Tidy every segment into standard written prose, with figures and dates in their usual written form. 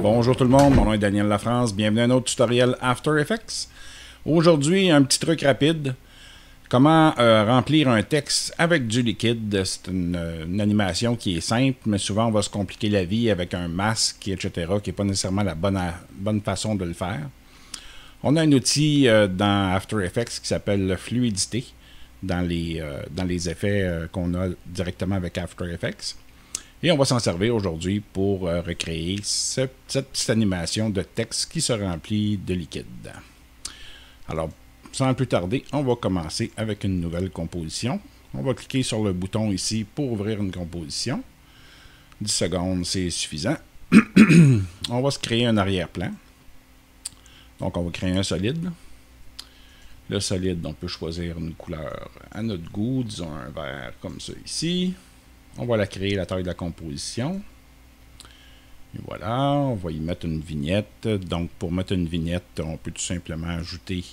Bonjour tout le monde, mon nom est Daniel Lafrance, bienvenue à un autre tutoriel After Effects. Aujourd'hui, un petit truc rapide, comment remplir un texte avec du liquide. C'est une animation qui est simple, mais souvent on va se compliquer la vie avec un masque, etc., qui n'est pas nécessairement la bonne façon de le faire. On a un outil dans After Effects qui s'appelle Fluidité, dans les effets qu'on a directement avec After Effects. Et on va s'en servir aujourd'hui pour recréer cette petite animation de texte qui se remplit de liquide. Alors, sans plus tarder, on va commencer avec une nouvelle composition. On va cliquer sur le bouton ici pour ouvrir une composition. 10 secondes, c'est suffisant. On va se créer un arrière-plan. Donc, on va créer un solide. Le solide, on peut choisir une couleur à notre goût, disons un vert comme ça ici. On va la créer la taille de la composition. Et voilà, on va y mettre une vignette. Donc, pour mettre une vignette, on peut tout simplement ajouter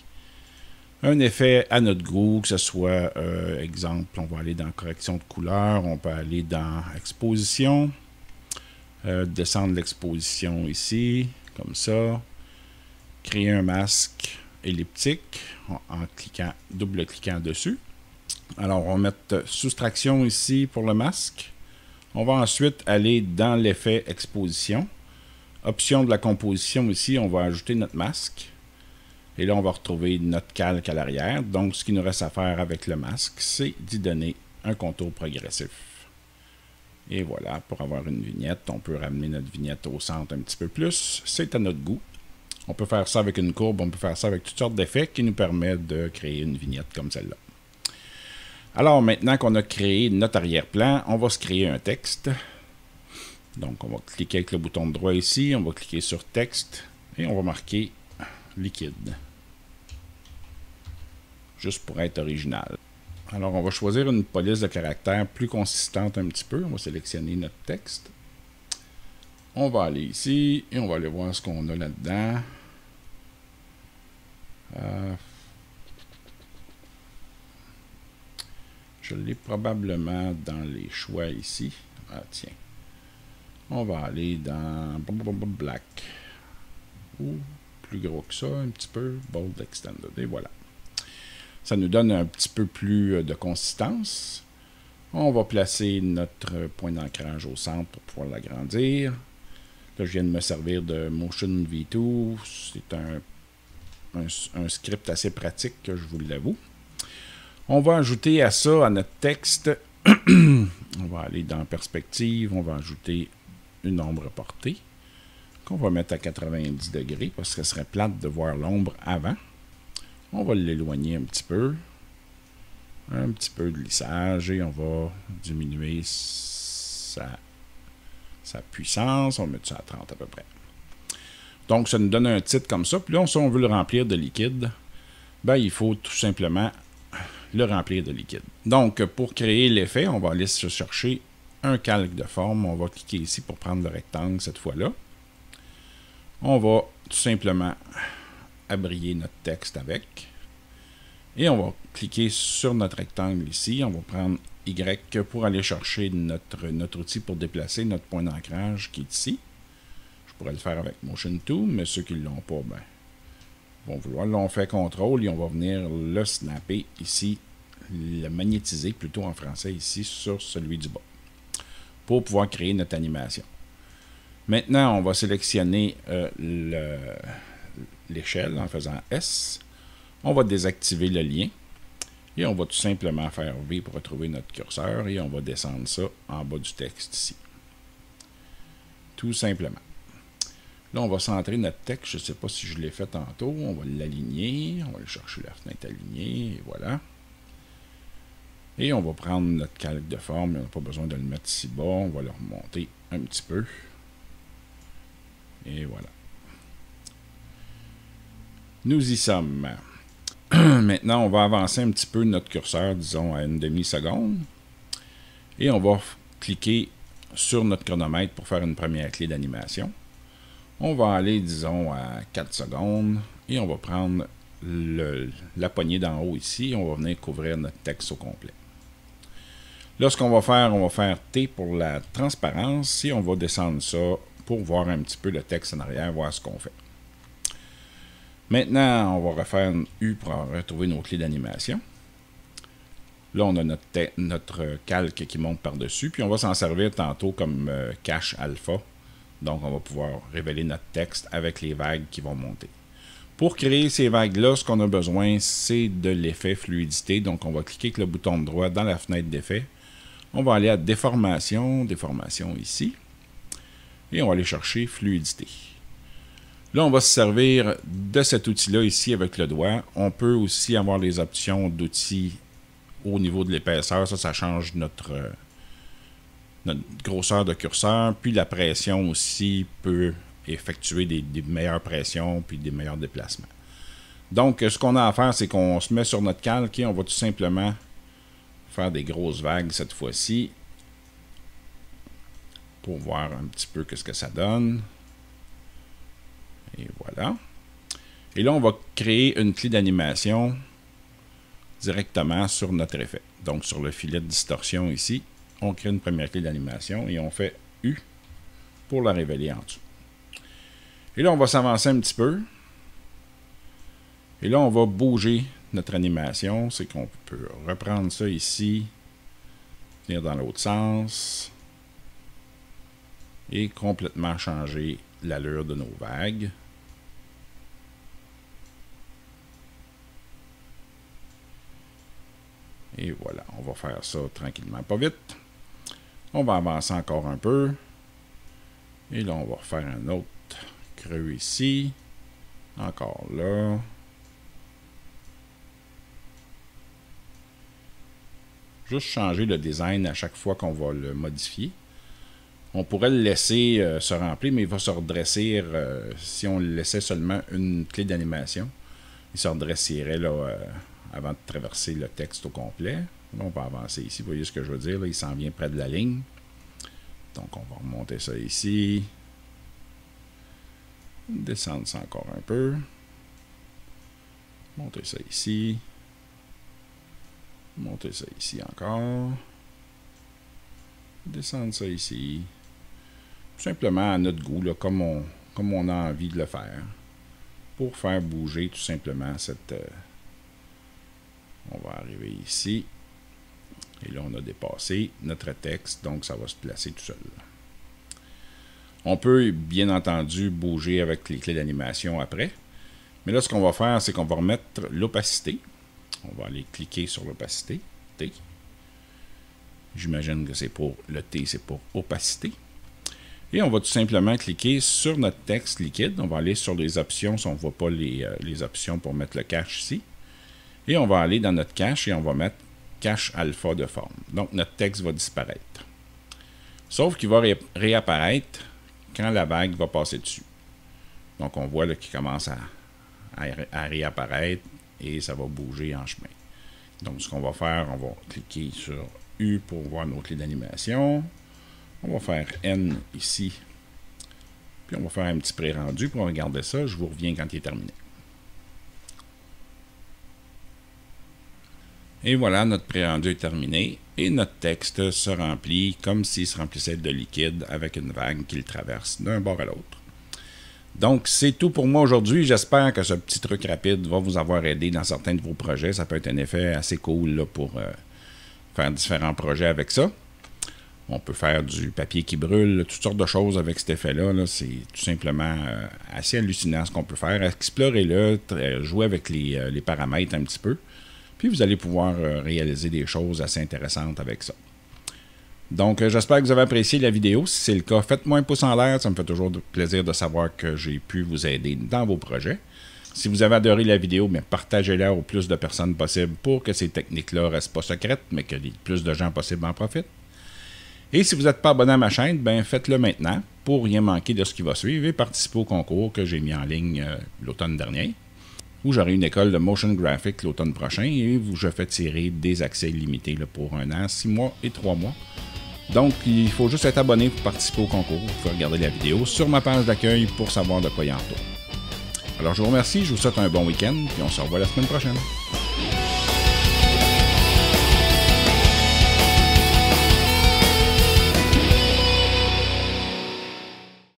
un effet à notre goût, que ce soit, exemple, on va aller dans correction de couleur, on peut aller dans exposition, descendre l'exposition ici, comme ça, créer un masque elliptique en double-cliquant dessus. Alors, on va mettre soustraction ici pour le masque. On va ensuite aller dans l'effet exposition. Option de la composition ici, on va ajouter notre masque. Et là, on va retrouver notre calque à l'arrière. Donc, ce qu'il nous reste à faire avec le masque, c'est d'y donner un contour progressif. Et voilà, pour avoir une vignette, on peut ramener notre vignette au centre un petit peu plus. C'est à notre goût. On peut faire ça avec une courbe, on peut faire ça avec toutes sortes d'effets qui nous permettent de créer une vignette comme celle-là. Alors, maintenant qu'on a créé notre arrière-plan, on va se créer un texte. Donc, on va cliquer avec le bouton de droit ici, on va cliquer sur texte et on va marquer liquide. Juste pour être original. Alors, on va choisir une police de caractère plus consistante un petit peu. On va sélectionner notre texte. On va aller ici et on va aller voir ce qu'on a là-dedans. Je l'ai probablement dans les choix ici. Ah tiens. On va aller dans Black. Ou plus gros que ça, un petit peu. Bold Extended. Et voilà. Ça nous donne un petit peu plus de consistance. On va placer notre point d'ancrage au centre pour pouvoir l'agrandir. Là, je viens de me servir de Motion V2. C'est un script assez pratique, que je vous l'avoue. On va ajouter à ça, à notre texte, on va aller dans perspective, on va ajouter une ombre portée, qu'on va mettre à 90 degrés, parce que ce serait plate de voir l'ombre avant. On va l'éloigner un petit peu de lissage, et on va diminuer sa puissance, on va mettre ça à 30 à peu près. Donc, ça nous donne un titre comme ça, puis là, si on veut le remplir de liquide, ben, il faut tout simplement le remplir de liquide. Donc, pour créer l'effet, on va aller se chercher un calque de forme. On va cliquer ici pour prendre le rectangle cette fois-là. On va tout simplement abrier notre texte avec. Et on va cliquer sur notre rectangle ici. On va prendre Y pour aller chercher notre outil pour déplacer notre point d'ancrage qui est ici. Je pourrais le faire avec Motion 2, mais ceux qui ne l'ont pas, ben, vont vouloir. Là, on fait CTRL et on va venir le snapper ici, le magnétiser plutôt en français ici sur celui du bas pour pouvoir créer notre animation. Maintenant, on va sélectionner l'échelle en faisant S. On va désactiver le lien et on va tout simplement faire V pour retrouver notre curseur et on va descendre ça en bas du texte ici. Tout simplement. Là, on va centrer notre texte. Je ne sais pas si je l'ai fait tantôt. On va l'aligner. On va aller chercher la fenêtre alignée. Et voilà. Et on va prendre notre calque de forme. On n'a pas besoin de le mettre si bas. On va le remonter un petit peu. Et voilà. Nous y sommes. Maintenant, on va avancer un petit peu notre curseur, disons, à une demi-seconde. Et on va cliquer sur notre chronomètre pour faire une première clé d'animation. On va aller, disons, à 4 secondes et on va prendre la poignée d'en haut ici et on va venir couvrir notre texte au complet. Là, ce qu'on va faire T pour la transparence et on va descendre ça pour voir un petit peu le texte en arrière, voir ce qu'on fait. Maintenant, on va refaire une U pour retrouver nos clés d'animation. Là, on a notre calque qui monte par-dessus, puis on va s'en servir tantôt comme cache alpha. Donc, on va pouvoir révéler notre texte avec les vagues qui vont monter. Pour créer ces vagues-là, ce qu'on a besoin, c'est de l'effet fluidité. Donc, on va cliquer avec le bouton droit dans la fenêtre d'effet. On va aller à déformation, déformation ici. Et on va aller chercher fluidité. Là, on va se servir de cet outil-là ici avec le doigt. On peut aussi avoir les options d'outils au niveau de l'épaisseur. Ça change notre grosseur de curseur. Puis la pression aussi peut effectuer des meilleures pressions puis des meilleurs déplacements. Donc, ce qu'on a à faire, c'est qu'on se met sur notre calque et on va tout simplement faire des grosses vagues cette fois-ci pour voir un petit peu ce que ça donne. Et voilà. Et là, on va créer une clé d'animation directement sur notre effet. Donc, sur le filet de distorsion ici, on crée une première clé d'animation et on fait U pour la révéler en dessous. Et là, on va s'avancer un petit peu. Et là, on va bouger notre animation. C'est qu'on peut reprendre ça ici, venir dans l'autre sens et complètement changer l'allure de nos vagues. Et voilà, on va faire ça tranquillement, pas vite. On va avancer encore un peu. Et là, on va refaire un autre creux ici. Encore là. Juste changer le design à chaque fois qu'on va le modifier. On pourrait le laisser se remplir, mais il va se redresser si on le laissait seulement une clé d'animation. Il se redresserait là, avant de traverser le texte au complet. Là, on va avancer ici. Vous voyez ce que je veux dire? Là, il s'en vient près de la ligne. Donc, on va remonter ça ici. Descendre ça encore un peu. Monter ça ici. Monter ça ici encore. Descendre ça ici. Tout simplement à notre goût, là, comme on a envie de le faire. Pour faire bouger tout simplement cette... on va arriver ici. Et là, on a dépassé notre texte, donc ça va se placer tout seul. On peut, bien entendu, bouger avec les clés d'animation après. Mais là, ce qu'on va faire, c'est qu'on va remettre l'opacité. On va aller cliquer sur l'opacité. T. J'imagine que c'est pour le T, c'est pour opacité. Et on va tout simplement cliquer sur notre texte liquide. On va aller sur les options, si on ne voit pas les options pour mettre le cache ici. Et on va aller dans notre cache et on va mettre cache alpha de forme. Donc, notre texte va disparaître. Sauf qu'il va réapparaître quand la vague va passer dessus. Donc, on voit qu'il commence à réapparaître et ça va bouger en chemin. Donc, ce qu'on va faire, on va cliquer sur U pour voir nos clés d'animation. On va faire N ici. Puis, on va faire un petit pré-rendu pour regarder ça. Je vous reviens quand il est terminé. Et voilà, notre pré-rendu est terminé et notre texte se remplit comme s'il se remplissait de liquide avec une vague qui le traverse d'un bord à l'autre. Donc, c'est tout pour moi aujourd'hui. J'espère que ce petit truc rapide va vous avoir aidé dans certains de vos projets. Ça peut être un effet assez cool là, pour faire différents projets avec ça. On peut faire du papier qui brûle, toutes sortes de choses avec cet effet-là. Là. C'est tout simplement assez hallucinant ce qu'on peut faire. Explorez-le, jouez avec les paramètres un petit peu. Puis vous allez pouvoir réaliser des choses assez intéressantes avec ça. Donc, j'espère que vous avez apprécié la vidéo. Si c'est le cas, faites-moi un pouce en l'air. Ça me fait toujours plaisir de savoir que j'ai pu vous aider dans vos projets. Si vous avez adoré la vidéo, partagez-la au plus de personnes possible pour que ces techniques-là ne restent pas secrètes, mais que le plus de gens possible en profitent. Et si vous n'êtes pas abonné à ma chaîne, faites-le maintenant pour rien manquer de ce qui va suivre et participer au concours que j'ai mis en ligne l'automne dernier, où j'aurai une école de motion graphic l'automne prochain et où je fais tirer des accès illimités là, pour 1 an, 6 mois et 3 mois. Donc, il faut juste être abonné pour participer au concours. Vous pouvez regarder la vidéo sur ma page d'accueil pour savoir de quoi il en retourne. Alors, je vous remercie, je vous souhaite un bon week-end, puis on se revoit la semaine prochaine.